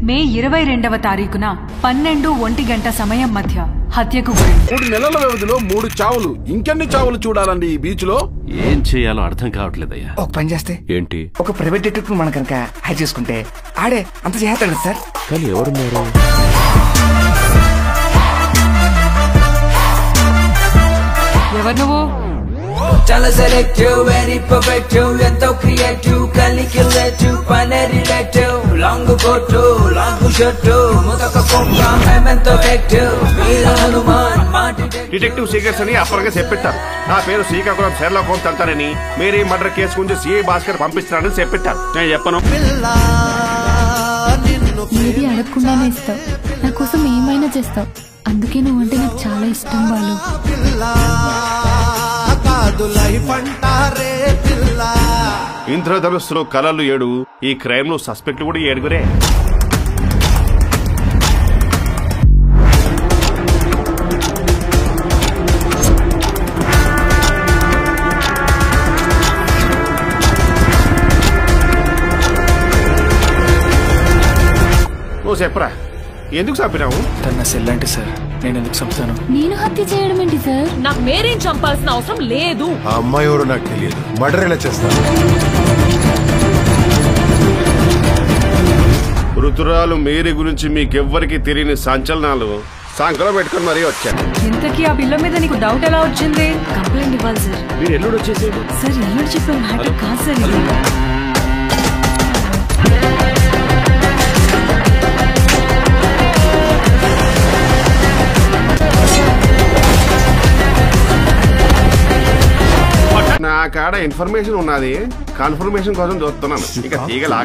మే 22వ తారీఖున 12:01 సమయం మధ్య హత్యకు గురైంది. 3 నెలల వ్యవధిలో 3 చావులు. ఇంకెన్ని చావులు చూడాలండి ఈ బీచ్ లో? ఏం చేయాలో అర్థం కావట్లేదయ్యా. ఒక పని చేస్తే ఏంటి? ఒక ప్రైవేట్ డిటెక్టివ్ మనం కనుక హైర్ చేసుకుంటే ఆడే అంత చేస్తాడు సార్. కానీ ఎవరున్నారు? ఎవరు నువ్వు? చాలా సెలెక్టివ్, వెరీ పర్ఫెక్టివ్, ఎంతో క్రియేటివ్, కాలిక్యులేటివ్, పనే relative, long coat, long shirt, ముదక కొంగ, మేమెంతో యాక్టివ్, వీర హనుమాన్ మాటి డిటెక్టివ్ సీకర్స్ అని అప్పటికే చెప్పెట్టారు. నా పేరు శ్రీకాకుళం షెర్లాక్ హోమ్స్ అంటారని, మేరీ మర్డర్ కేసు గురించి సిఐ భాస్కర్ పంపిస్తున్నారని చెప్పెట్టారు. నేను చెప్పను. ఏది అడగకుండానే ఇస్తావు, నా కోసం ఏమైనా చేస్తావు. అందుకే నువ్వంటే నాకు చాలా ఇష్టం బాలు. ఇంద్రధనుస్సులో కళలు 7, ఈ క్రైమ్ లో సస్పెక్ట్ కూడా 7. నువ్వు చెప్పరా, ఎందుకు చంపినావు? తన సెల్లాంటి సార్, నేను ఎందుకు చంపుతాను? నేను హత్య చేయడం ఏంటి సార్? నాకు మేరీని చంపాల్సిన అవసరం లేదు. ఆ అమ్మాయి ఎవరో నాకు తెలియదు. మర్డర్ ఎలా చేస్తాను? ఋతురాలు మేరీ గురించి మీకెవ్వరికి తెలియని సంచలనాలు సంకలో పెట్టుకుని మరీ వచ్చాను. ఇంతకీ ఆ పిల్ల మీద నీకు డౌట్ ఎలా వచ్చింది? కంప్లైంట్ ఇవ్వాలి సార్. మీరు ఎల్లుడు వచ్చేసేది సార్ ఎల్లుడు చెప్పే మ్యాటర్ కాదు సార్ ఇది. నా కాడ ఇన్ఫర్మేషన్ ఉన్నది, కన్ఫర్మేషన్ కోసం చూస్తున్నాను. ఇక తీగలా